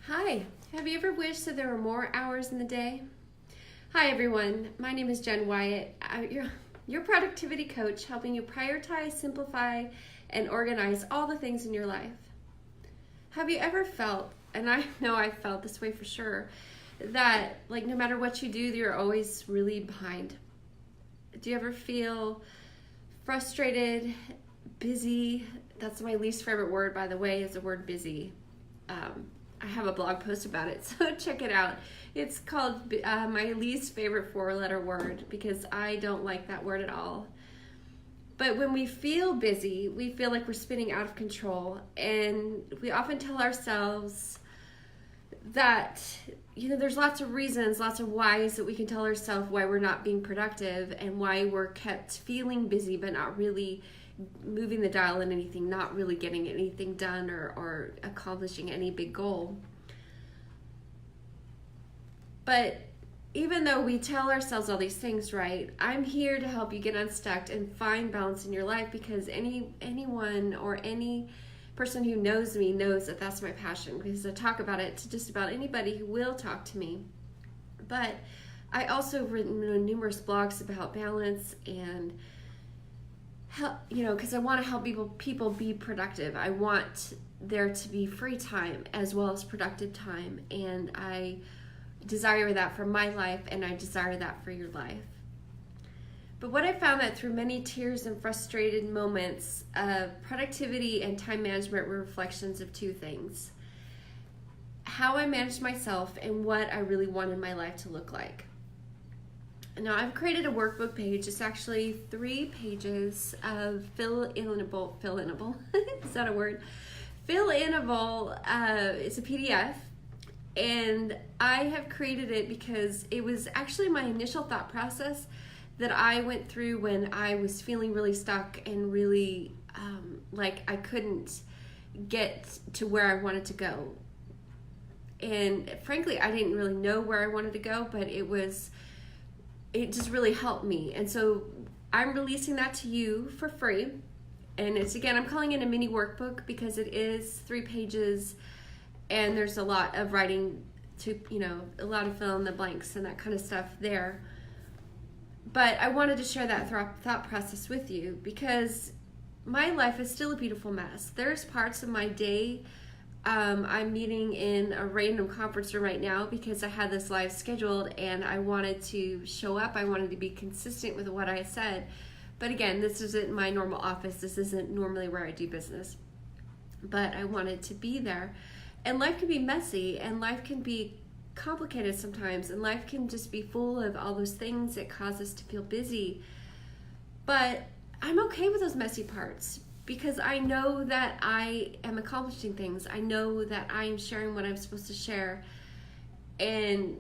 Hi, have you ever wished that there were more hours in the day? Hi everyone, my name is Jen Wyatt. I'm your productivity coach, helping you prioritize, simplify, and organize all the things in your life. Have you ever felt, and I know I've felt this way for sure, that no matter what you do, you're always really behind? Do you ever feel frustrated, busy? That's my least favorite word, by the way, is the word busy. I have a blog post about it, so check it out. It's called my least favorite four-letter word because I don't like that word at all. But when we feel busy, we feel like we're spinning out of control, and we often tell ourselves that, there's lots of reasons, lots of whys that we can tell ourselves why we're not being productive and why we're kept feeling busy but not really moving the dial in anything, not really getting anything done or accomplishing any big goal. But even though we tell ourselves all these things, right, I'm here to help you get unstuck and find balance in your life, because anyone or any person who knows me knows that that's my passion, because I talk about it to just about anybody who will talk to me. But I also have written numerous blogs about balance and help, because I want to help people be productive. I want there to be free time as well as productive time, and I desire that for my life, and I desire that for your life. But what I found that through many tears and frustrated moments, productivity and time management were reflections of two things: how I managed myself and what I really wanted my life to look like. Now, I've created a workbook page. It's actually 3 pages of fill-inable, is that a word? Fill-inable, it's a PDF, and I have created it because it was actually my initial thought process that I went through when I was feeling really stuck and really like I couldn't get to where I wanted to go. And frankly, I didn't really know where I wanted to go, but it just really helped me. And so I'm releasing that to you for free. And I'm calling it a mini workbook because it is 3 pages, and there's a lot of writing to, a lot of fill in the blanks and that kind of stuff there. But I wanted to share that thought process with you because my life is still a beautiful mess. There's parts of my day. I'm meeting in a random conference room right now because I had this live scheduled and I wanted to show up. I wanted to be consistent with what I said. But again, this isn't my normal office. This isn't normally where I do business. But I wanted to be there. And life can be messy, and life can be complicated sometimes, and life can just be full of all those things that cause us to feel busy. But I'm okay with those messy parts, because I know that I am accomplishing things. I know that I am sharing what I'm supposed to share. And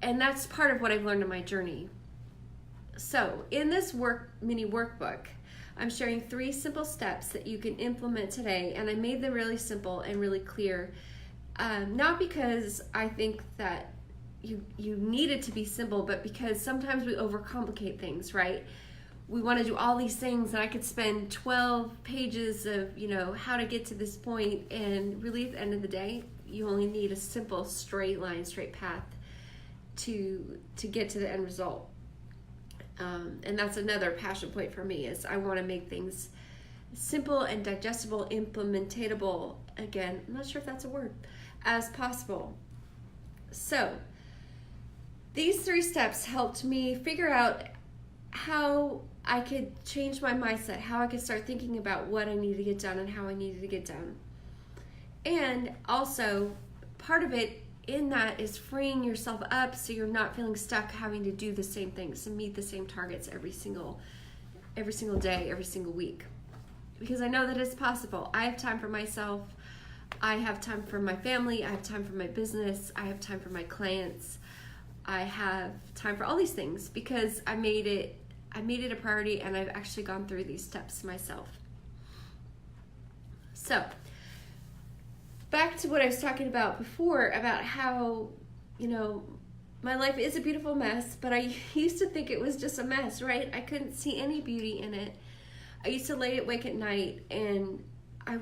that's part of what I've learned in my journey. So in this mini workbook, I'm sharing 3 simple steps that you can implement today. And I made them really simple and really clear. Not because I think that you need it to be simple, but because sometimes we overcomplicate things, right? We want to do all these things, and I could spend 12 pages of, how to get to this point, and really at the end of the day, you only need a simple straight line, straight path to get to the end result. And that's another passion point for me, is I want to make things simple and digestible, implementatable, again, I'm not sure if that's a word, as possible. So these 3 steps helped me figure out how I could change my mindset, how I could start thinking about what I needed to get done and how I needed to get done. And also, part of it in that is freeing yourself up so you're not feeling stuck having to do the same things and meet the same targets every single day, every single week. Because I know that it's possible. I have time for myself. I have time for my family. I have time for my business. I have time for my clients. I have time for all these things because I made it a priority, and I've actually gone through these steps myself. So, back to what I was talking about before, about how, my life is a beautiful mess, but I used to think it was just a mess, right? I couldn't see any beauty in it. I used to lay awake at night, and I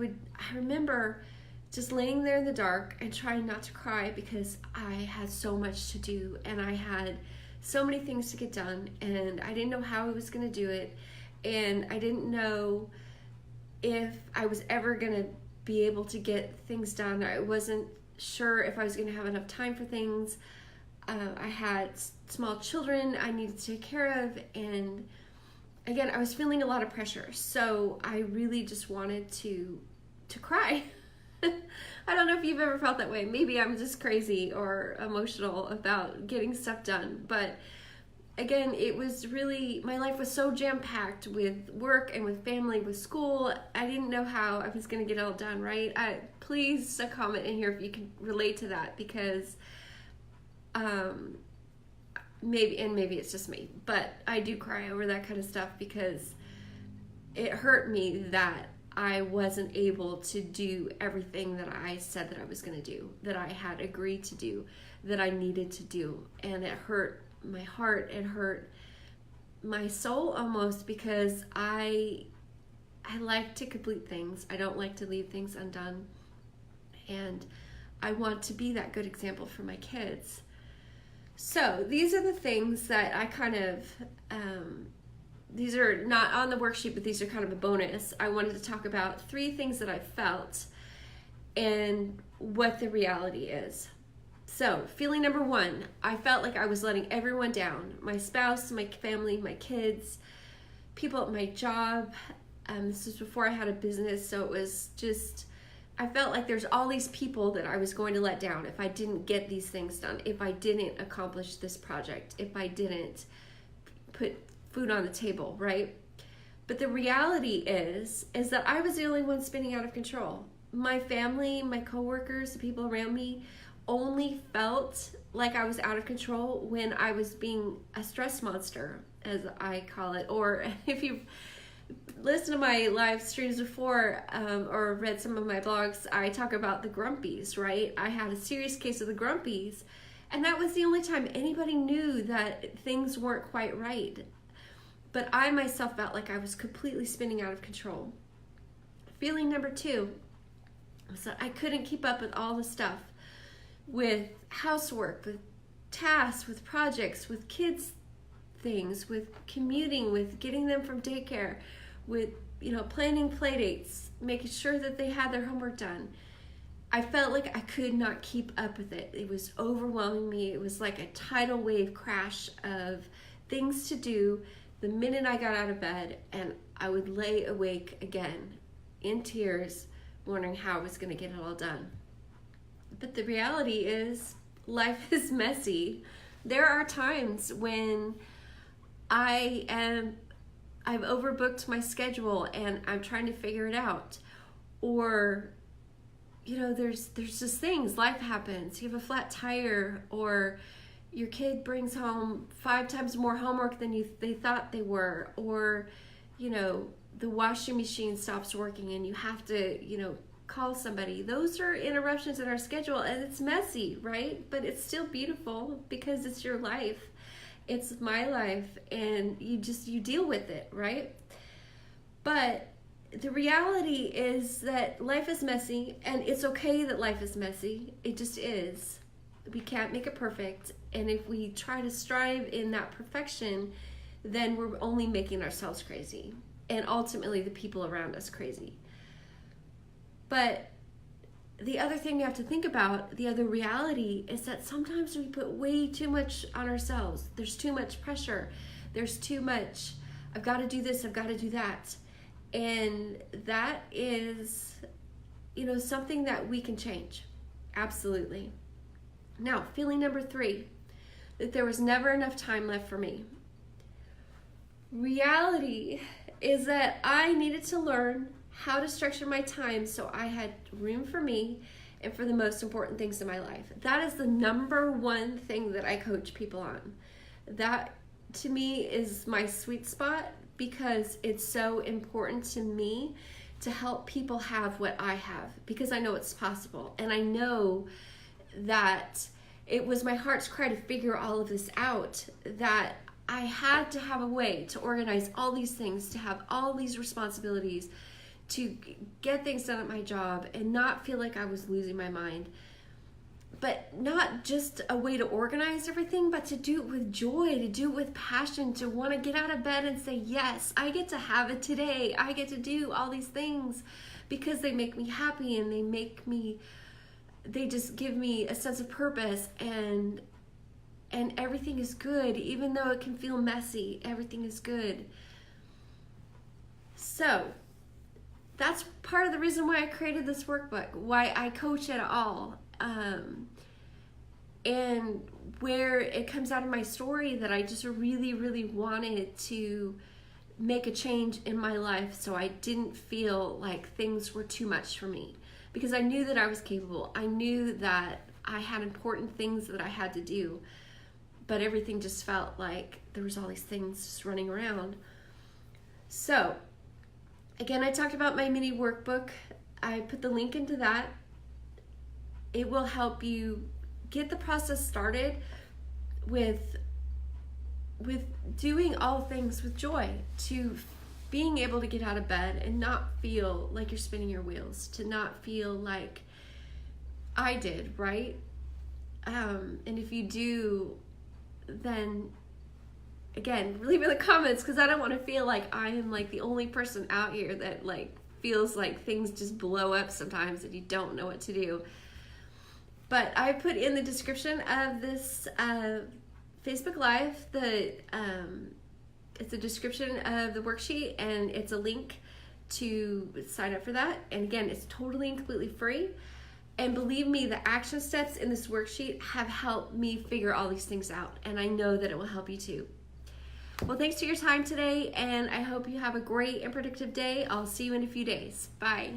remember just laying there in the dark and trying not to cry because I had so much to do and I had so many things to get done and I didn't know how I was going to do it, and I didn't know if I was ever going to be able to get things done. I wasn't sure if I was going to have enough time for things. I had small children I needed to take care of, and again, I was feeling a lot of pressure, so I really just wanted to cry. I don't know if you've ever felt that way. Maybe I'm just crazy or emotional about getting stuff done, but again, it was really, my life was so jam-packed with work and with family, with school. I didn't know how I was going to get it all done, right? Please comment in here if you can relate to that, because maybe it's just me, but I do cry over that kind of stuff because it hurt me that I wasn't able to do everything that I said that I was going to do, that I had agreed to do, that I needed to do. And it hurt my heart, it hurt my soul almost, because I like to complete things. I don't like to leave things undone. And I want to be that good example for my kids. So these are the things that I kind of, these are not on the worksheet, but these are kind of a bonus. I wanted to talk about 3 things that I felt and what the reality is. So feeling number 1, I felt like I was letting everyone down. My spouse, my family, my kids, people at my job. This was before I had a business, so it was just, I felt like there's all these people that I was going to let down if I didn't get these things done, if I didn't accomplish this project, if I didn't put food on the table, right? But the reality is that I was the only one spinning out of control. My family, my coworkers, the people around me only felt like I was out of control when I was being a stress monster, as I call it. Or if you've listened to my live streams before, or read some of my blogs, I talk about the grumpies, right? I had a serious case of the grumpies, and that was the only time anybody knew that things weren't quite right. But I myself felt like I was completely spinning out of control. Feeling number 2 was that I couldn't keep up with all the stuff, with housework, with tasks, with projects, with kids things, with commuting, with getting them from daycare, with planning play dates, making sure that they had their homework done. I felt like I could not keep up with it. It was overwhelming me. It was like a tidal wave crash of things to do the minute I got out of bed, and I would lay awake again in tears, wondering how I was going to get it all done. But the reality is, life is messy. There are times when I've overbooked my schedule and I'm trying to figure it out. Or, there's just things, life happens. You have a flat tire, or your kid brings home 5 times more homework than they thought they were, or, the washing machine stops working and you have to, call somebody. Those are interruptions in our schedule, and it's messy, right? But it's still beautiful because it's your life. It's my life, and you deal with it, right? But the reality is that life is messy, and it's okay that life is messy. It just is. We can't make it perfect, and if we try to strive in that perfection, then we're only making ourselves crazy, and ultimately the people around us crazy. But the other thing we have to think about, the other reality, is that sometimes we put way too much on ourselves. There's too much pressure. There's too much, I've got to do this, I've got to do that. And that is, something that we can change. Absolutely. Now, feeling number 3, that there was never enough time left for me. Reality is that I needed to learn how to structure my time so I had room for me and for the most important things in my life. That is the number 1 thing that I coach people on. That, to me, is my sweet spot, because it's so important to me to help people have what I have, because I know it's possible. And I know that it was my heart's cry to figure all of this out, that I had to have a way to organize all these things, to have all these responsibilities, to get things done at my job and not feel like I was losing my mind. But not just a way to organize everything, but to do it with joy, to do it with passion, to want to get out of bed and say, yes, I get to have it today. I get to do all these things because they make me happy, and they just give me a sense of purpose, and everything is good. Even though it can feel messy, everything is good. So that's part of the reason why I created this workbook, why I coach at all. And where it comes out of my story that I just really, really wanted to make a change in my life so I didn't feel like things were too much for me. Because I knew that I was capable. I knew that I had important things that I had to do. But everything just felt like there was all these things just running around. So, again, I talked about my mini workbook. I put the link into that. It will help you get the process started with doing all things with joy, to being able to get out of bed and not feel like you're spinning your wheels, to not feel like I did, right? And if you do, then again, leave in the comments, because I don't want to feel like I am like the only person out here that like feels like things just blow up sometimes and you don't know what to do. But I put in the description of this Facebook Live, it's a description of the worksheet, and it's a link to sign up for that. And again, it's totally and completely free. And believe me, the action steps in this worksheet have helped me figure all these things out. And I know that it will help you too. Well, thanks for your time today, and I hope you have a great and productive day. I'll see you in a few days. Bye.